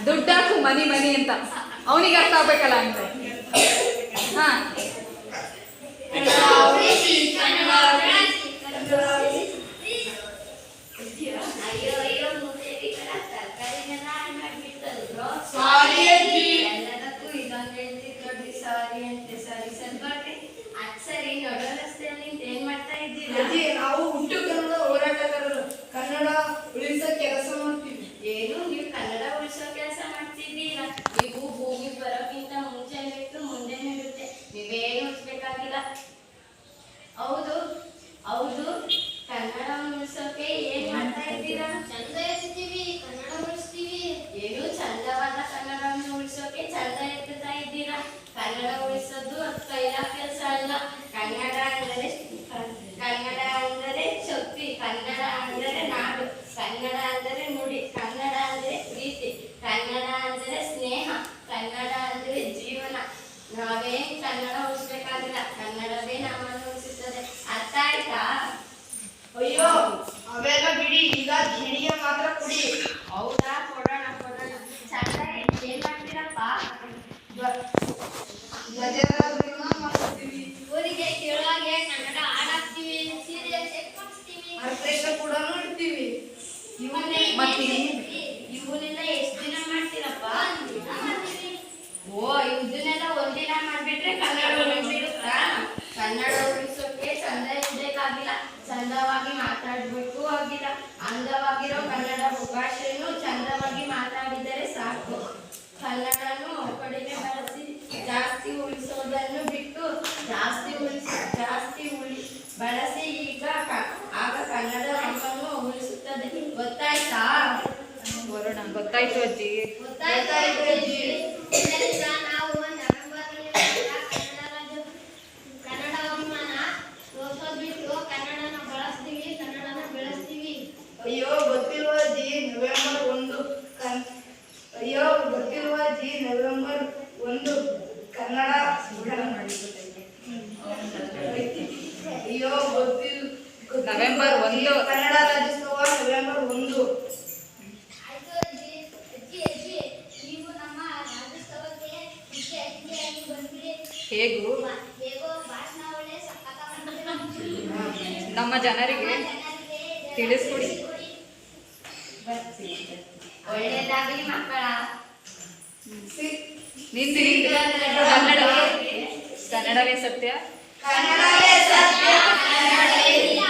ದುಡ್ಡಾಕು ಮನಿ ಮನಿ ಅಂತ ಅವನಿಗೆ ಅರ್ಥ ಆಗ್ಬೇಕಲ್ಲ ಅಂತ. ಹಾ ನಾವು ಹುಟ್ಟು ಕನ್ನಡ ಹೋರಾಟಗಾರರು. ಕನ್ನಡ ಉಳಿಸೋ ಕೆಲಸ ಮಾಡ್ತೀವಿ. ಏನು ನೀವು ಕನ್ನಡ ಉಳಿಸೋ ಕೆಲಸ ಮಾಡ್ತಿದ್ದೀರಾ? ನೀವು ಭೂಮಿ ಬರೋಕ್ಕಿಂತ ಮುಂಚೆ ಬಿಟ್ಟು ಮುಂದೆನೇ ಇರುತ್ತೆ. ನೀವೇನು ಉಳಿಸ್ಬೇಕಾಗಿಲ್ಲ. ಹೌದು ಹೌದು, ಕನ್ನಡವನ್ನು ಉಳಿಸೋಕೆ ಏನ್ ಮಾಡ್ತಾ ಇದ್ದೀರಾ? ಚಂದ ಎತ್ತೀವಿ, ಕನ್ನಡ ಉಳಿಸ್ತೀವಿ. ಏನು ಚಂದವಾದ ಕನ್ನಡವನ್ನು ಉಳಿಸೋಕೆ ಚಂದ ಎತ್ತುತ್ತಾ ಇದ್ದೀರಾ? ಕನ್ನಡ ಉಳಿಸೋದು ಕೈಲ ಕೆಲಸ ಅಲ್ಲ. ಕನ್ನಡ ಅಂದರೆ ಶಕ್ತಿ, ಕನ್ನಡ ಅಂದರೆ ನಾಡು, ಕನ್ನಡ ಅಂದರೆ ನುಡಿ, ಕನ್ನಡ ಅಂದರೆ ಪ್ರೀತಿ, ಕನ್ನಡ ಅಂದರೆ ಸ್ನೇಹ, ಕನ್ನಡ ಅಂದರೆ ಜೀವನ. ನಾವೇನ್ ಕನ್ನಡ ಉಳಿಸ್ಬೇಕಾಗಿಲ್ಲ, ಕನ್ನಡವೇ ನಮ್ಮನ್ನು ಉಳಿಸುತ್ತದೆ. ಅರ್ಥ ಆಯ್ತಾ? ಅಯ್ಯೋ ಅವೆಲ್ಲ ಬಿಡಿ, ಈಗ ಜಿಡಿಯ ಮಾತ್ರ ಕುಡಿ. ಹೌದಾ, ಕೊಡೋಣ ಕೊಡೋಣ. ಚಂದ ಏನ್ ಮಾಡ್ತೀರಪ್ಪ? ಧ್ವಜಾರೋಹಣ ಮಾಡ್ತೀವಿ. ಊರಿಗೆ ಕೇಳುವಾಗೆ ಕನ್ನಡ ಹಾಡಾಕ್ತೀವಿ, ಸೀರಿಯಲ್ ಚೆಕ್ ಮಾಡಿಸ್ತೀವಿ. ಆರ್ಕೆಸ್ಟ್ರಾ ಕೂಡ ನೋಡ್ತೀವಿ. ಇವನ್ನೆಲ್ಲ ಎಷ್ಟು ದಿನ ಮಾಡ್ತೀರಪ್ಪ? ಮಾಡ್ತೀವಿ. ಓ, ಇದನ್ನೆಲ್ಲ ಒಂದಿನ ಮಾಡ್ಬಿಟ್ರೆ ಕನ್ನಡ ಉಳಿಸಿರುತ್ತಾ? ಕನ್ನಡ ಉಳಿಸೋಕೆ ಚಂದ ಇರ್ಬೇಕಾಗಿಲ್ಲ, ಚಂದವಾಗಿ ಮಾತಾಡ್ಬೇಕು ಆಗಿಲ್ಲ. ಅಂದವಾಗಿರೋ ಕನ್ನಡ ಭಾಷೆಯನ್ನು ಚಂದವಾಗಿ ಮಾತಾಡಿದರೆ ಸಾಕು. ಕನ್ನಡನು ಕಡಿಮೆ ಬಳಸಿ ಜಾಸ್ತಿ ಉಳಿಸೋದನ್ನು ಬಿಟ್ಟು ಜಾಸ್ತಿ ಬಳಸಿ ಆಗ ಕನ್ನಡ ನಮ್ಮನ್ನು ಉಳಿಸುತ್ತದೆ. ಗೊತ್ತಾಯ್ತಾ? ಬರೋಣ. ಗೊತ್ತಾಯ್ತು ಅಜ್ಜಿ. ಗೊತ್ತಾಯ್ತು ಅಜ್ಜಿ. ಇದರಿಂದ ನಾವು ನವೆಂಬರ್ನಲ್ಲಿ ಕನ್ನಡ ಅಭಿಮಾನ ತೋರ್ಸೋದ್ ಬಿಟ್ಟು ಕನ್ನಡನ ಬಳಸ್ತೀವಿ, ಕನ್ನಡನ ಬೆಳೆಸ್ತೀವಿ. ಅಯ್ಯೋ ಗೊತ್ತಿರುವ ಅಜ್ಜಿ, ನವೆಂಬರ್ 1 ಅಯ್ಯೋ ಗೊತ್ತಿರುವ ಅಜ್ಜಿ, ನವೆಂಬರ್ 1 ಕನ್ನಡ. ಅಯ್ಯೋ ನವೆಂಬರ್ 1 ಕನ್ನಡ ರಾಜ್ಯೋತ್ಸವ ನವೆಂಬರ್ 1. ಆಯ್ತು ಅಜ್ಜಿ. ನೀವು ನಮ್ಮ ರಾಜ್ಯೋತ್ಸವಕ್ಕೆ ಮುಖ್ಯ ಅತಿಥಿಯಾಗಿ ಬಂದ್ಬಿಡಿ. ಹೇಗೂ ಹೇಗೋ ಭಾಷಣ ಒಳ್ಳೆ ಸಖತ್ತಾಗಿ ಮಾಡ್ತೀರಾ. ನಮ್ಮ ಜನರಿಗೆ ತಿಳಿಸ್ಕೊಡಿ. ಒಳ್ಳೆಯದಾಗಲಿ ಮಕ್ಕಳ. ನಿಂತು ಕನ್ನಡವೇ ಸತ್ಯ. ಕನ್ನಡವೇ ಸತ್ಯ, ಕನ್ನಡವೇ ನಿತ್ಯ.